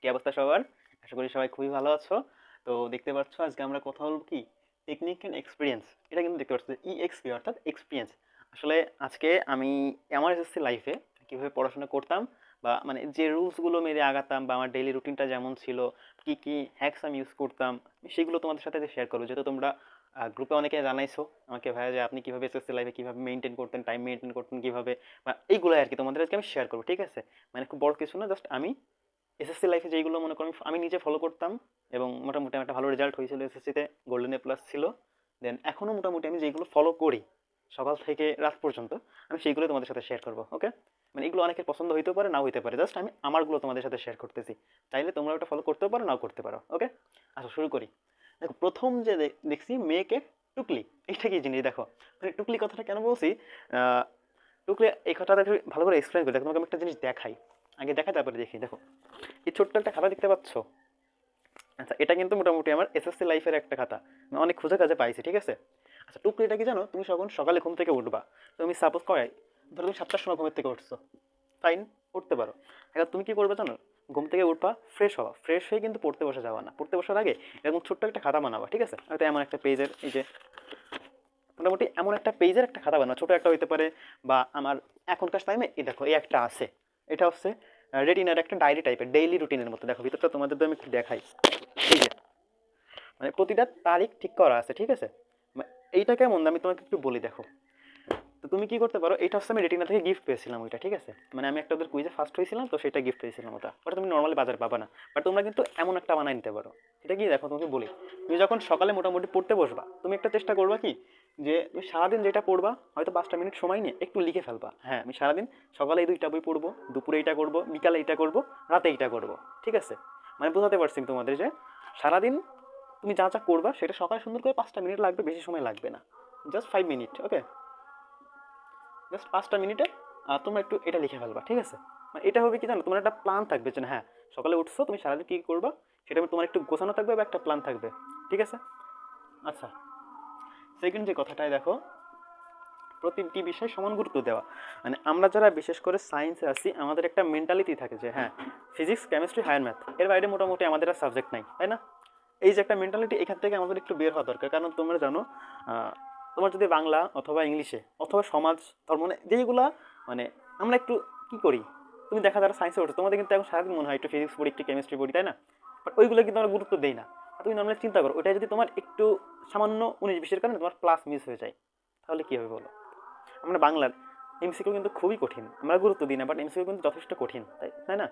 কি অবস্থা সবার? আশা করি সবাই খুবই ভালো আছো। তো দেখতে পাচ্ছ আজকে আমরা কথা বলবো কি টেকনিক এন্ড এক্সপিরিয়েন্স। এটা কিন্তু দেখতে পাচ্ছ ইএক্সপি অর্থাৎ এক্সপিরিয়েন্স। আসলে আজকে আমি আমার এসএসসি লাইফে কিভাবে পড়াশোনা করতাম বা মানে যে রুলস গুলো মেরে আগাতাম বা আমার ডেইলি রুটিনটা যেমন ছিল, কি কি হ্যাকস আমি ইউজ করতাম, সেগুলো তোমাদের সাথে শেয়ার করবো। যেহেতু তোমরা গ্রুপে অনেকে জানাইছো আমাকে, ভাইয়া যে আপনি কিভাবে এসএসসি লাইফে কিভাবে মেনটেন করতেন, টাইম মেনটেন করতেন কিভাবে, বা এইগুলো আর কি তোমাদের আজকে আমি শেয়ার করবো। ঠিক আছে? মানে খুব বড় কিছু না, জাস্ট আমি এসএসসি লাইফে যেইগুলো মনে করি আমি নিজে ফলো করতাম এবং মোটামুটি আমার একটা ভালো রেজাল্ট হয়েছিল এসএসসিতে, গোল্ডেন এ প্লাস ছিল। দেন এখনো মোটামুটি আমি যেগুলো ফলো করি সকাল থেকে রাত পর্যন্ত, আমি সেইগুলো তোমাদের সাথে শেয়ার করবো। ওকে? মানে এগুলো অনেকের পছন্দ হইতেও পারে, নাও হইতে পারে, জাস্ট আমি আমারগুলো তোমাদের সাথে শেয়ার করতেছি। চাইলে তোমরা ওটা ফলো করতেও পারো, নাও করতে পারো। ওকে? আচ্ছা, শুরু করি। দেখো, প্রথম যে দেখছি মেয়েকে টুকলি, এইটা কি জিনিস দেখো। মানে টুকলি কথাটা কেন বলছি, আহ, টুকলি এই কথাটা একটু ভালো করে এক্সপ্লেন করি। দেখো, তোমাকে আমি একটা জিনিস দেখাই, আগে দেখাই তারপরে দেখি। দেখো, এই ছোট্ট একটা খাতা দেখতে পাচ্ছ? আচ্ছা, এটা কিন্তু মোটামুটি আমার এসএসসি লাইফের একটা খাতা, আমি অনেক খুঁজে কাজে পাইছি। ঠিক আছে? আচ্ছা, টুকরিটা কি জানো? তুমি যখন সকালে ঘুম থেকে উঠবা, তুমি সাপোজ করাই ধরো তুমি 7টার সময় ঘুমের থেকে উঠছো, ফাইন, উঠতে পারো। এবার তুমি কি করবে জানো? ঘুম থেকে উঠবা, ফ্রেশ হওয়া, ফ্রেশ হয়ে কিন্তু পড়তে বসে যাওয়া না, পড়তে বসার আগে এরকম ছোট্ট একটা খাতা বানাবা। ঠিক আছে? হয়তো এমন একটা পেজের, এই যে মোটামুটি এমন একটা পেজের একটা খাতা বানাও, ছোট একটা হইতে পারে। বা আমার এখনকার টাইমে এই দেখো এই একটা আছে, এটা হচ্ছে রেটিনার একটা ডায়েরি টাইপের, ডেইলি রুটিনের মতো। দেখো ভিতরটা তোমাদের আমি একটু দেখাই। এই যে মানে প্রতিটা তারিখ ঠিক করা আছে। ঠিক আছে? এইটা কেমন আমি তোমাকে একটু বলি। দেখো, তো তুমি কি করতে পারো, এটা হচ্ছে আমি রেটিনা থেকে গিফট পেয়েছিলাম ওইটা। ঠিক আছে? মানে আমি একটা ওদের কুইজে ফার্স্ট হয়েছিলাম, তো সেটা গিফট পেয়েছিলাম। ওটা তুমি নর্মালি বাজার পাবা না, বাট তোমরা কিন্তু এমন একটা বানাই নিতে পারো। এটা কি দেখো, তোমাকে বলি, তুমি যখন সকালে মোটামুটি পড়তে বসবা, তুমি একটা চেষ্টা করবা কি, যে তুমি সারাদিন যেটা পড়বা হয়তো 5টা মিনিট সময় নিয়ে একটু লিখে ফেলবা। হ্যাঁ, আমি সারাদিন সকালে এই 2টা বই পড়বো, দুপুরে এইটা করবো, বিকালে এইটা করবো, রাতে এইটা করবো। ঠিক আছে? মানে বোঝাতে পারছি আমি তোমাদের যে সারাদিন তুমি যা যা করবা সেটা সকালে সুন্দর করে 5টা মিনিট লাগবে, বেশি সময় লাগবে না, জাস্ট 5 মিনিট। ওকে? জাস্ট 5টা মিনিটে তোমরা একটু এটা লিখে ফেলবা। ঠিক আছে? মানে এটা হবে কি জানো, তোমার একটা প্ল্যান থাকবে যে হ্যাঁ, সকালে উঠছো, তুমি সারাদিন কী করবা সেটা তোমার একটু গোছানো থাকবে বা একটা প্ল্যান থাকবে। ঠিক আছে? আচ্ছা, সেকেন্ড যে কথাটাই দেখো, প্রতিটি বিষয়ে সমান গুরুত্ব দেওয়া। মানে আমরা যারা বিশেষ করে সায়েন্সে আছি, আমাদের একটা মেন্টালিটি থাকে যে হ্যাঁ, ফিজিক্স, কেমিস্ট্রি, হায়ার ম্যাথ, এর বাইরে মোটামুটি আমাদের আর সাবজেক্ট নাই, তাই না? এই যে একটা মেন্টালিটি, এখান থেকে আমাদের একটু বের হওয়া দরকার। কারণ তোমরা জানো, তোমার যদি বাংলা অথবা ইংলিশে অথবা সমাজ ধর্ম, মানে যেইগুলা, মানে আমরা একটু কি করি, তুমি দেখা যারা সায়েন্সে ওঠো, তোমাদের কিন্তু এখন সারাদিন মনে হয় একটু ফিজিক্স পড়ি, একটু কেমিস্ট্রি পড়ি, তাই না? বাট ওইগুলো কিন্তু আমরা গুরুত্ব দেই না। আর তুমি নর্মালি চিন্তা করো, ওইটা যদি তোমার একটু সামান্য 19-20-এর কারণে তোমার ক্লাস মিস হয়ে যায়, তাহলে কী হবে বলো? আমরা বাংলার এমসিকিউ কিন্তু খুবই কঠিন, আমরা গুরুত্ব দিই না, বাট এমসিকিউ কিন্তু যথেষ্ট কঠিন, তাই তাই না?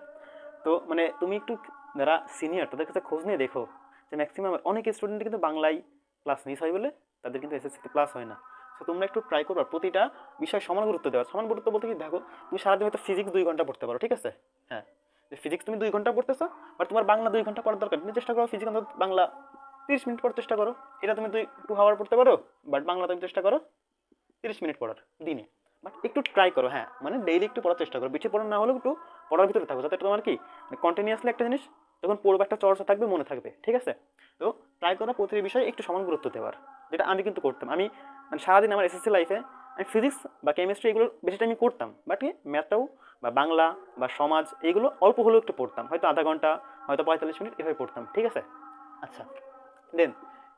তো মানে তুমি একটু যারা সিনিয়র তাদের কাছে খোঁজ নিয়ে দেখো যে ম্যাক্সিমাম অনেক স্টুডেন্ট কিন্তু বাংলায় ক্লাস মিস হয় বলে তাদের কিন্তু এসএসসিতে ক্লাস হয় না। সো তোমরা একটু ট্রাই করবা প্রতিটা বিষয় সমান গুরুত্ব দেওয়া। সমান গুরুত্ব বলতে কি, দেখো তুমি সারাদিন হয়তো ফিজিক্স 2 ঘন্টা পড়তে পারো। ঠিক আছে? হ্যাঁ, ফিজিক্স তুমি 2 ঘন্টা পড়তেছো, বাট তোমার বাংলা 2 ঘন্টা পড়ার দরকার, তুমি চেষ্টা করো ফিজিক্স অন্তত বাংলা 30 মিনিট পড়ার চেষ্টা করো। এটা তুমি 2 আওয়ার পড়তে পারো, বাট বাংলা তুমি চেষ্টা করো 30 মিনিট পড়ার দিনে। বাট একটু ট্রাই করো, হ্যাঁ, মানে ডেইলি একটু পড়ার চেষ্টা করো, বেশি পড়া না হলেও একটু পড়ার ভিতরে থাকো, যাতে তোমার কি কন্টিনিউয়াসলি একটা জিনিস যখন পড়বে একটা চর্চা থাকবে, মনে থাকবে। ঠিক আছে? তো ট্রাই করো প্রতিটি বিষয়ে একটু সমান গুরুত্ব দেওয়ার, যেটা আমি কিন্তু করতাম। আমি মানে সারাদিন আমার এসএসসি লাইফে আমি ফিজিক্স বা কেমিস্ট্রি এগুলো বেশিটা আমি করতাম, বাট কি ম্যাথটাও বা বাংলা বা সমাজ এইগুলো অল্প হলেও একটু পড়তাম, হয়তো আধা ঘন্টা, হয়তো 45 মিনিট এভাবে পড়তাম। ঠিক আছে? আচ্ছা, দেন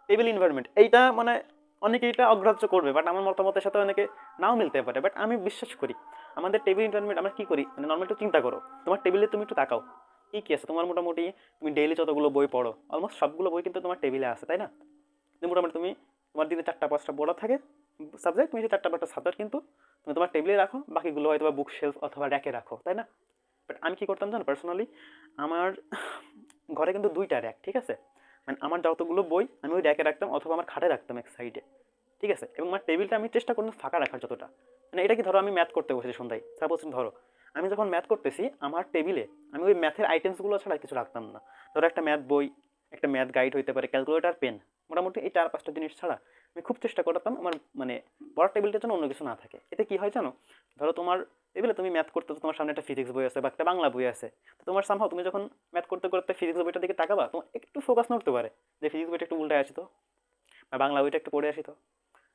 টেবিল এনভায়রনমেন্ট, এইটা মানে অনেকে এটা অগ্রাহ্য করবে, বাট আমার মতামতের সাথে অনেকে নাও মিলতে পারে, বাট আমি বিশ্বাস করি আমাদের টেবিল এনভায়রনমেন্ট আমরা কী করি, মানে নর্মালি একটু চিন্তা করো, তোমার টেবিলে তুমি একটু তাকাও, কী কী আছে তোমার। মোটামুটি তুমি ডেইলি যতগুলো বই পড়ো, অলমোস্ট সবগুলো বই কিন্তু তোমার টেবিলে আছে, তাই না? মোটামুটি তুমি তোমার দিনে 4টা 5টা পড়া থাকে সাবজেক্ট, তুমি যে 4টা 5টা সাবজেক্ট কিন্তু তুমি তোমার টেবিলে রাখো, বাকিগুলো হয়তো বা বুক শেলফ অথবা র্যাকে রাখো, তাই না? বাট আমি কী করতাম জানো, পার্সোনালি আমার ঘরে কিন্তু 2টা র্যাক। ঠিক আছে? মানে আমার যতগুলো বই আমি ওই র্যাকে রাখতাম অথবা আমার খাটে রাখতাম এক সাইডে। ঠিক আছে? এবং আমার টেবিলটা আমি চেষ্টা করতাম ফাঁকা রাখার যতটা। মানে এটা কি, ধরো আমি ম্যাথ করতে বসেছি সন্ধ্যায়, সাপোজ ধরো আমি যখন ম্যাথ করতেছি আমার টেবিলে আমি ওই ম্যাথের আইটেমসগুলো ছাড়া কিছু রাখতাম না। ধরো একটা ম্যাথ বই, একটা ম্যাথ গাইড হইতে পারে, ক্যালকুলেটার, পেন, মোটামুটি এই 4-5টা জিনিস ছাড়া আমি খুব চেষ্টা করতাম আমার মানে পড়ার টেবিলটার জন্য অন্য কিছু না থাকে। এতে কি হয় জানো, ধরো তোমার টেবিলে তুমি ম্যাথ করতে, তোমার সামনে একটা ফিজিক্স বই আছে বা একটা বাংলা বই আছে, তো তোমার সামহাও তুমি যখন ম্যাথ করতে করতে ফিজিক্স বইটার দিকে তাকাবা, তোমার একটু ফোকাস নড়তে পারে যে ফিজিক্স বইটা একটু উল্টায় আসি তো, বা বাংলা বইটা একটু পড়ে আসি তো।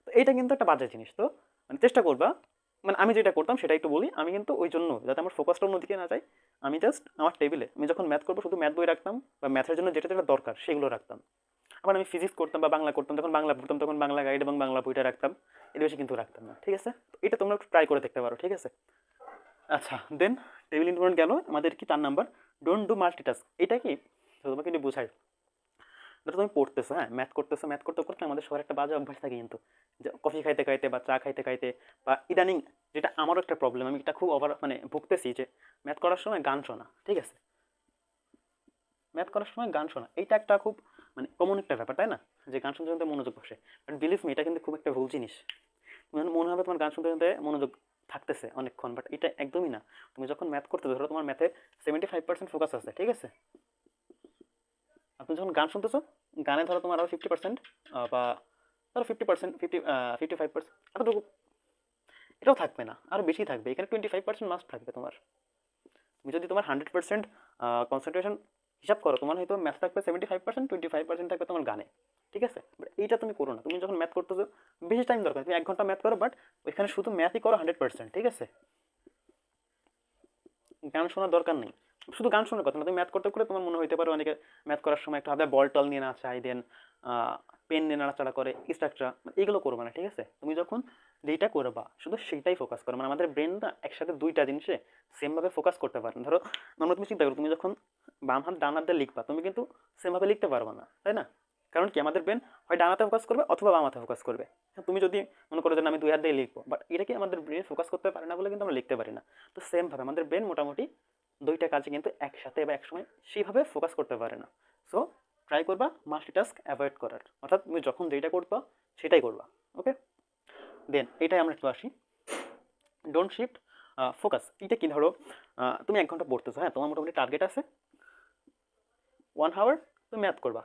তো এইটা কিন্তু একটা বাজে জিনিস। তো মানে চেষ্টা করবা মানে আমি যেটা করতাম সেটা একটু বলি। আমি কিন্তু ওই জন্য যাতে আমার ফোকাসটা অন্যদিকে না যায়, আমি জাস্ট আমার টেবিলে আমি যখন ম্যাথ করবো শুধু ম্যাথ বই রাখতাম, বা ম্যাথের জন্য যেটা যেটা দরকার সেগুলো রাখতাম। আবার আমি ফিজিক্স করতাম বা বাংলা করতাম, যখন বাংলা পড়তাম তখন বাংলা গাইড এবং বাংলা বইটা রাখতাম। এর বেশি কিন্তু রাখতাম না, ঠিক আছে? তো এটা তোমরা একটু ট্রাই করে দেখতে পারো, ঠিক আছে? আচ্ছা, দেন টেবিল ইম্পর্টেন্ট গেল। আমাদের কি 4 নাম্বার, ডোন্ট ডু মাল্টিটাস্ক। এটা কি, তো তোমাকে একটু বোঝাই। ধরো তুমি পড়তেছো, হ্যাঁ, ম্যাথ করতেছো, ম্যাথ করতে করতে আমাদের সবার একটা বাজে অভ্যাস থাকে কিন্তু, যে কফি খাইতে খাইতে বা চা খাইতে খাইতে, বা ইদানিং যেটা আমারও একটা প্রবলেম, আমি এটা খুব ওভার মানে ভুগতেছি, যে ম্যাথ করার সময় গান শোনা, ঠিক আছে? ম্যাথ করার সময় গান শোনা, এইটা একটা খুব মানে কমন একটা ব্যাপার, তাই না? যে গান শুনতে শুনতে মনোযোগ বসে। বাট বিলিভ মি, এটা কিন্তু খুব একটা ভুল জিনিস। মানে মনে হবে তোমার গান শুনতে শুনতে মনোযোগ থাকতেছে অনেকক্ষণ, বাট এটা একদমই না। তুমি যখন ম্যাথ করতে ধরো, তোমার ম্যাথে 75% ফোকাস আছে, ঠিক আছে? আপনি যখন গান শুনতেছো, গানে ধরো তোমার আরো 50%, বা ধরো 50%, 55%, এতটুকু, এটাও থাকবে না, আরো বেশি থাকবে। এখানে 25% মাস্ট থাকবে তোমার। তুমি যদি তোমার 100% কনসেন্ট্রেশন হিসাব করো, তোমার হয়তো ম্যাথ থাকবে 75%, 25% থাকবে তোমার গানে, ঠিক আছে? বাট এইটা তুমি করো না। তুমি যখন ম্যাথ করতেছো, বেশি টাইম দরকার, তুমি 1 ঘন্টা ম্যাথ করো, বাট ওইখানে শুধু ম্যাথই করো 100%, ঠিক আছে? গান শোনার দরকার নেই। শুধু গান শোনার কথা না, তুমি ম্যাথ করতে করতে তোমার মনে হইতে পারে অনেকে ম্যাথ করার সময় একটু হাতে বল টল নিয়ে নাচায়, দেন পেন নিয়ে নাড়াচাড়া করে, এক্সট্রা এগুলো করবে না, ঠিক আছে? তুমি যখন যেইটা করবা শুধু সেইটাই ফোকাস করো। মানে আমাদের ব্রেন না একসাথে দুইটা জিনিসে সেমভাবে ফোকাস করতে পারে না। ধরো নর্মাল তুমি চিন্তা করো, তুমি যখন বাম হাত ডান হাত দিয়ে লিখবা, তুমি কিন্তু সেমভাবে লিখতে পারবে না, তাই না? কারণ কি, আমাদের ব্রেন হয় ডান হাতে ফোকাস করবে অথবা বাম হাতে ফোকাস করবে। হ্যাঁ, তুমি যদি মনে করো যে না, আমি 2 হাত দিয়ে লিখবো, বাট এটা কি আমাদের ব্রেন ফোকাস করতে পারে না বলে কিন্তু আমরা লিখতে পারি না। তো সেমভাবে আমাদের ব্রেন মোটামুটি দুইটা কাজে কিন্তু একসাথে বা একসময় সেইভাবে ফোকাস করতে পারে না। সো ট্রাই করবা মাল্টিটাস্ক অ্যাভয়েড করার, অর্থাৎ তুমি যখন যেটা করবা সেটাই করবা। ওকে, দেন এটাই আমরা একটু আসি, ডোন্ট শিফট ফোকাস। এটা কি, ধরো তুমি 1 ঘন্টা পড়তেছো, হ্যাঁ, তোমার মোটামুটি টার্গেট আছে 1 আওয়ার তুমি ম্যাথ করবা,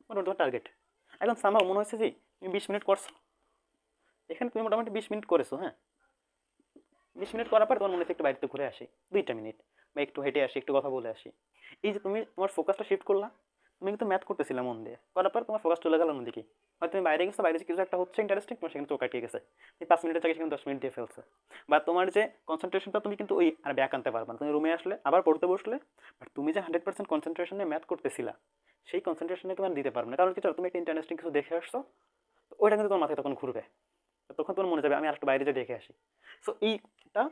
মোটামুটি তোমার টার্গেট। এখন সামহাও মনে হচ্ছে যে তুমি 20 মিনিট করছো, এখানে তুমি মোটামুটি 20 মিনিট করেছো, হ্যাঁ। 20 মিনিট করার পর তোমার মনে হচ্ছে একটু বাড়িতে ঘুরে আসি 2টা মিনিট, বা একটু হেঁটে আসি, একটু কথা বলে আসি। এই যে তুমি তোমার ফোকাসটা শিফট করলা, তুমি কিন্তু ম্যাথ করতেছিলে মন দিয়ে, করার পর তোমার ফোকাস চলে গেল অন্যদিকে। হয়তো তুমি বাইরে গেছো, বাইরে যে কিছু একটা হচ্ছে ইন্টারেস্টিং, তোমার সেখানে চোখ কাটিয়ে গেছে, তুমি 5 মিনিটের জায়গায় সেখানে 10 মিনিট দিয়ে ফেলছো। বা তোমার যে কনসেন্ট্রেশনটা তুমি কিন্তু ওই আর ব্যাক আনতে পারবা না। তুমি রুমে আসলে আবার পড়তে বসলে, বাট তুমি যে 100% কনসেন্ট্রেশন নিয়ে ম্যাথ করতেছিলা, সেই কনসেন্ট্রেশনে তুমি আর দিতে পারবে না। কারণ কি, তুমি একটা ইন্টারেস্টিং কিছু দেখে আসছো, তো ওইটা কিন্তু তোমার মাথায় তখন ঘুরবে, তখন তোমার মনে যাবে আমি আরেকটু বাইরে যে দেখে আসি। সো এইটা,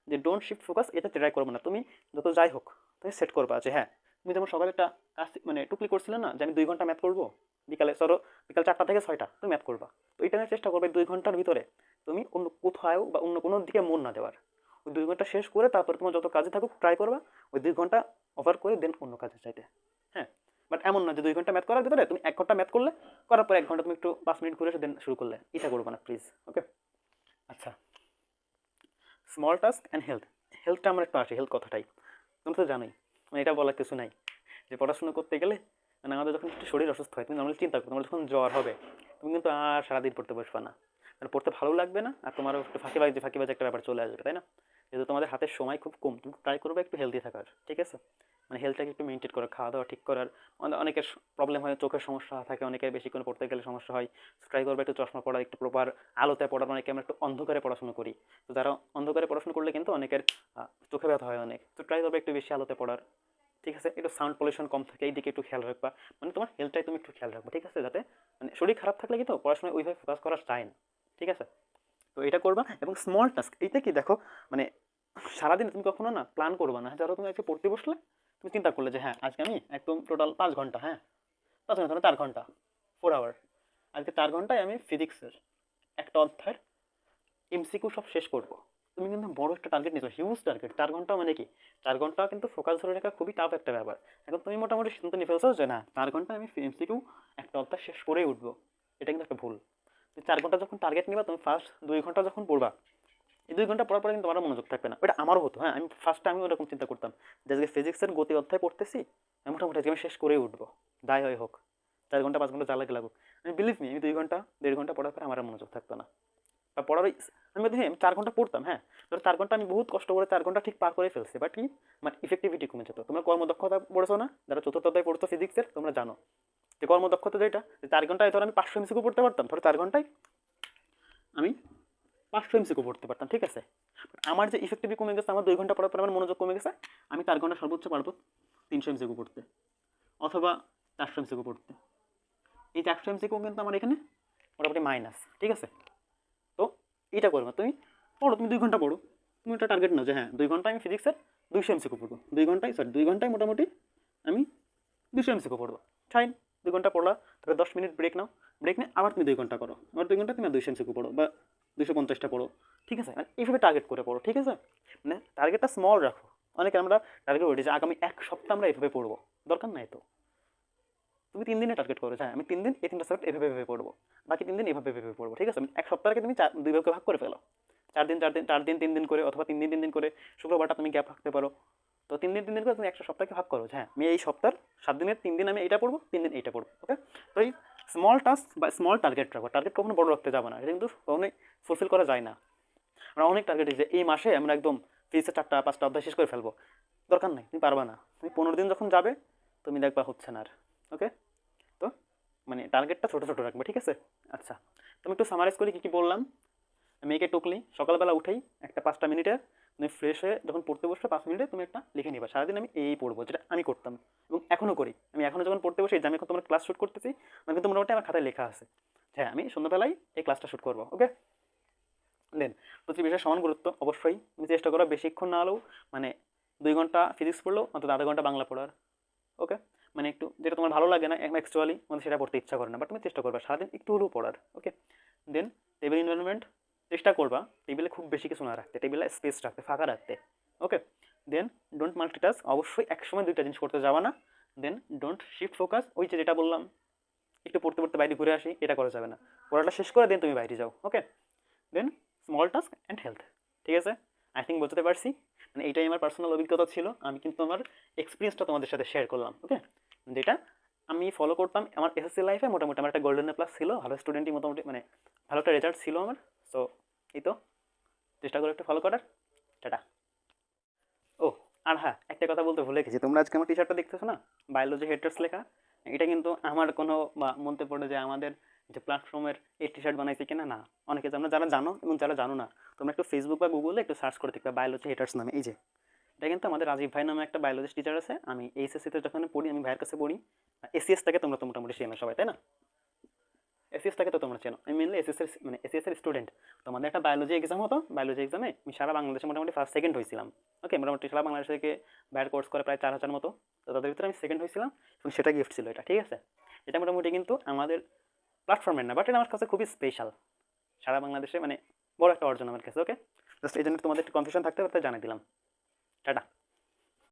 যে ডোন্ট শিফট ফোকাস, এটা ট্রাই করবো না। তুমি যত যাই হোক, তুমি সেট করবা যে হ্যাঁ, তুমি যেমন সকালে একটা কাজ মানে টুকলি করছিলে না, যে আমি 2 ঘন্টা ম্যাথ করবো, বিকালে ধরো বিকাল 4টা থেকে 6টা তুমি ম্যাথ করবা। তো এটা নিয়ে চেষ্টা করবে 2 ঘন্টার ভিতরে তুমি অন্য কোথাও বা অন্য কোনো দিকে মন না দেওয়ার। ওই 2 ঘন্টা শেষ করে তারপর তোমার যত কাজে থাকুক ট্রাই করবা ওই 2 ঘন্টা ওভার করে দেন অন্য কাজে চাইতে। হ্যাঁ, বাট এমন না যে 2 ঘন্টা ম্যাথ করার ভিতরে তুমি 1 ঘন্টা ম্যাথ করলে, করার পর 1 ঘন্টা তুমি একটু 5 মিনিট ঘুরে এসে দেন শুরু করলে, এটা করবো না প্লিজ। ওকে, আচ্ছা, স্মল টাস্ক অ্যান্ড হেলথ। হেলথটা আমরা একটু আসি, হেলথ কথাটাই তুমি তো জানোই, মানে এটা বলার কিছু নাই, যে পড়াশোনা করতে গেলে মানে আমাদের যখন একটু শরীর অসুস্থ হয়, তুমি নর্মালি চিন্তা করো, তোমার যখন জ্বর হবে, তুমি কিন্তু আর সারাদিন পড়তে বসবা না, মানে পড়তে ভালো লাগবে না, আর তোমারও একটু ফাঁকিবাজি একটা ব্যাপার চলে আসবে, তাই না? যেহেতু তোমাদের হাতের সময় খুব কম, তুমি ট্রাই করবে একটু হেলদি থাকার, ঠিক আছে? মানে হেলথটাকে একটু মেনটেন করার, খাওয়া দাওয়া ঠিক করার। অনেকের প্রবলেম হয়, চোখের সমস্যা থাকে, অনেকের বেশিক্ষণ পড়তে গেলে সমস্যা হয়। ট্রাই করবে একটু চশমা পড়া, একটু প্রপার আলোতে পড়ার। অনেকে আমরা একটু অন্ধকারে পড়াশোনা করি, তো যারা অন্ধকারে পড়াশোনা করলে কিন্তু অনেকের চোখে ব্যথা হয় অনেক। তো ট্রাই করবে একটু বেশি আলোতে পড়ার, ঠিক আছে? একটু সাউন্ড পলিউশন কম থাকে, এই দিকে একটু খেয়াল রাখবা। মানে তোমার হেলথটাই তুমি একটু খেয়াল রাখবা, ঠিক আছে? যাতে মানে শরীর খারাপ থাকলে কিন্তু পড়াশোনায় ওইভাবে ফোকাস করা যায় না, ঠিক আছে? তো এটা করবা। এবং স্মল টাস্ক, এইটা কি দেখো, মানে সারাদিন তুমি কখনো না প্ল্যান করবা না। ধরো তুমি আজকে পড়তে বসলে, তুমি চিন্তা করলে যে হ্যাঁ আজকে আমি একদম টোটাল 5 ঘন্টা, হ্যাঁ 5 ঘন্টা, ধরো 4 ঘন্টা, 4 আওয়ার, আজকে 4 ঘন্টায় আমি ফিজিক্সের একটা অধ্যায়ের এমসিকিউ সব শেষ করব। তুমি কিন্তু বড় একটা টার্গেট নিয়েছো, হিউজ টার্গেট। 4 ঘন্টা মানে কি, 4 ঘন্টা কিন্তু ফোকাস ধরে রাখা খুবই টাফ একটা ব্যাপার। এখন তুমি মোটামুটি সিদ্ধান্ত নিয়ে ফেলছো যে না 4 ঘন্টায় আমি এমসিকিউ একটা অধ্যায় শেষ করেই উঠবো, এটা কিন্তু একটা ভুল। তুমি 4 ঘন্টা যখন টার্গেট নিবা, তুমি ফার্স্ট 2 ঘন্টা যখন পড়বা, এই 2 ঘন্টা পড়ার পরে কিন্তু আমার মনোযোগ থাকবে না। ওটা আমারও হতো, হ্যাঁ, আমি ফার্স্টে আমি ওরকম চিন্তা করতাম যে আজকে ফিজিক্সের গতি অধ্যায় পড়তেছি, আমি মোটামুটি আজকে আমি শেষ করেই উঠবো, দায় হয় হোক, 4 ঘন্টা 5 ঘন্টা যা লাগে লাগুক। আমি বিলিভ মি, আমি 2 ঘন্টা 1.5 ঘন্টা পড়ার পরে আমার আর মনোযোগ থাকতো না। বা পড়ার আমি দেখি আমি 4 ঘন্টা পড়তাম, হ্যাঁ, ধরো 4 ঘন্টা আমি বহুত কষ্ট করে 4 ঘন্টা ঠিক পার করে ফেলছি, বাট কি আমার ইফেক্টিভিটি কমে যেত। তোমরা কর্মদক্ষতা পড়েছো না, যারা চতুর্থ অধ্যায় পড়তো ফিজিক্সের, তোমরা জানো যে কর্মদক্ষতা যেটা, যে 4 ঘন্টায় ধরো আমি 500 এমসিকিউ পড়তে পারতাম, ধরো 4 ঘন্টায় আমি 500 MCQ পড়তে পারতাম, ঠিক আছে? আমার যে ইফেক্টিভলি কমে গেছে, আমার 2 ঘন্টা পড়ার পর আমার মনোযোগ কমে গেছে, আমি 4 ঘন্টা সর্বোচ্চ পারবো 300 MCQ পড়তে অথবা 400 MCQ পড়তে। এই 400 MCQ কিন্তু আমার এখানে মোটামুটি মাইনাস, ঠিক আছে? তো এইটা করবে তুমি, পড়ো, তুমি 2 ঘন্টা পড়ো, তুমি একটা টার্গেট নাও যে হ্যাঁ 2 ঘন্টায় আমি ফিজিক্সের 200 MCQ পড়বো, 2 ঘন্টায় মোটামুটি আমি 200 MCQ পড়বো, ফাইন। 2 ঘন্টা পড়লা, তারপরে 10 মিনিট ব্রেক নাও, ব্রেক নিয়ে আবার তুমি 2 ঘন্টা করো, আবার 2 ঘন্টা তুমি 200 MCQ পড়ো বা 250টা পড়ো, ঠিক আছে? মানে এইভাবে টার্গেট করে পড়ো, ঠিক আছে? মানে টার্গেটটা স্মল রাখো। অনেকে আমরা টার্গেট করি যে আগামী 1 সপ্তাহ আমরা এভাবে পড়বো, দরকার নাই তো। তুমি 3 দিনে টার্গেট করো, হ্যাঁ আমি 3 দিন এই 3টা সাবজেক্ট এভাবে এভাবে পড়বো, বাকি 3 দিন এভাবে এভাবে পড়বো, ঠিক আছে? 1 সপ্তাহকে তুমি 2 ভাগে ভাগ করে ফেলো, 4 দিন 3 দিন করে, অথবা 3 দিন 3 দিন করে, শুক্রবারটা তুমি গ্যাপ রাখতে পারো। তো 3 দিন 3 দিন করে তুমি একটা সপ্তাহকে ভাগ করো, হ্যাঁ আমি এই সপ্তাহের 7 দিনের 3 দিন আমি এইটা পড়বো, 3 দিন এইটা পড়বো, ওকে? তো এই স্মল টাস্ক বা স্মল টার্গেট রাখো, টার্গেট কখনো বড় রাখতে যাবো না, এটা কিন্তু কখনোই ফুলফিল করা যায় না। আমরা অনেক টার্গেট যে এই মাসে আমরা একদম ফিজিক্সের 4টা 5টা অধ্যায় শেষ করে ফেলবো, দরকার নাই, তুমি পারবা না। তুমি 15 দিন যখন যাবে তুমি দেখবা হচ্ছে না আর, ওকে? তো মানে টার্গেটটা ছোটো ছোটো রাখবে, ঠিক আছে? আচ্ছা, তুমি একটু সামারাইজ করি কী কী বললাম। মেয়েকে টুকলি সকালবেলা উঠেই একটা 5টা মিনিটে তুমি ফ্রেশ হয়ে যখন পড়তে বসবে 5 মিনিটে তুমি একটা লিখে নিবা সারাদিন আমি এই পড়বো, যেটা আমি করতাম এবং এখনও করি। আমি এখনও যখন পড়তে বসি, যে আমি এখন তোমার ক্লাস শ্যুট করতেছি, আমি কিন্তু মোটামুটি আমার খাতায় লেখা আছে, হ্যাঁ আমি সন্ধ্যাবেলায় এই ক্লাসটা শ্যুট করবো, ওকে? দেন প্রতি বিষয়ে সমান গুরুত্ব অবশ্যই তুমি চেষ্টা করো বেশিক্ষণ না হলেও, মানে 2 ঘন্টা ফিজিক্স পড়লেও অন্তত আধা ঘন্টা বাংলা পড়ার, ওকে? মানে একটু যেটা তোমার ভালো লাগে না অ্যাকচুয়ালি, মানে সেটা পড়তে ইচ্ছা করে না, বাট তুমি চেষ্টা করবে সারাদিন একটু হলেও পড়ার, ওকে? দেন টেবিল এনভায়রনমেন্ট চেষ্টা করবা টেবিলে খুব বেশি কিছু না রাখতে, টেবিলে স্পেস রাখতে, ফাঁকা রাখতে, ওকে? দেন ডোন্ট মাল্টিটাস্ক, অবশ্যই একসময় 2টা জিনিস করতে যাবা না। দেন ডোন্ট শিফট ফোকাস, ওই যে যেটা বললাম একটু পড়তে পড়তে বাইরে ঘুরে আসি, এটা করা যাবে না। পড়াটা শেষ করে দেন তুমি বাইরে যাও, ওকে? দেন স্মল টাস্ক অ্যান্ড হেলথ, ঠিক আছে? আই থিঙ্ক বোঝাতে পারছি। মানে এইটাই আমার পার্সোনাল অভিজ্ঞতা ছিল, আমি কিন্তু আমার এক্সপিরিয়েন্সটা তোমাদের সাথে শেয়ার করলাম, ওকে? যেটা আমি ফলো করতাম আমার এসএসসি লাইফে, মোটামুটি আমার একটা গোল্ডেন প্লাস ছিল, ভালো স্টুডেন্টই মোটামুটি, মানে ভালো একটা রেজাল্ট ছিল আমার। সো এই তো, চেষ্টা করো একটু ফলো করার। টাটা। ও, আর হ্যাঁ একটা কথা বলতে ভুলে গেছি, তোমরা আজকে আমার টি শার্টটা দেখতেছো না, বায়োলজি হেটার্স লেখা, এটা কিন্তু আমার কোনো বা মনতে পড়ে যে আমাদের যে প্ল্যাটফর্মের এই টি শার্ট বানাইছে কিনা, না। অনেকে তোমরা যারা জানো এবং যারা জানো না, তোমরা একটু ফেসবুক বা গুগলে একটু সার্চ করে দেখবে বায়োলজি হেটার্স নামে। এই যে এটা কিন্তু আমাদের রাজীব ভাই নামে একটা বায়োলজি টিচার আছে, আমি এইচএসসিতে যখন পড়ি আমি ভাইয়ের কাছে পড়ি। এসিএসটাকে তোমরা তো মোটামুটি চেনো সবাই, তাই না? এসিএসটাকে তো তোমরা চেনো, আমি মেনলি এসএসএর মানে এসিএসের স্টুডেন্ট। তোমাদের একটা বায়োলজি এক্সাম হতো, বায়োলজি এক্সামে আমি সারা বাংলাদেশে মোটামুটি ফার্স্ট সেকেন্ড হয়েছিলাম, ওকে? মোটামুটি সারা বাংলাদেশ থেকে বাইরের কোর্স করে প্রায় 4,000 মতো, তো তাদের ভিতরে আমি সেকেন্ড হয়েছিলাম এবং সেটা গিফট ছিল এটা, ঠিক আছে? এটা মোটামুটি কিন্তু আমাদের প্ল্যাটফর্মের না, বাট এটা আমার কাছে খুবই স্পেশাল, সারা বাংলাদেশে মানে বড় একটা অর্জন আমার কাছে, ওকে? জাস্ট এই জন্য তোমাদের একটু কনফিউশন থাকতে পারতে জানিয়ে দিলাম। টাটা।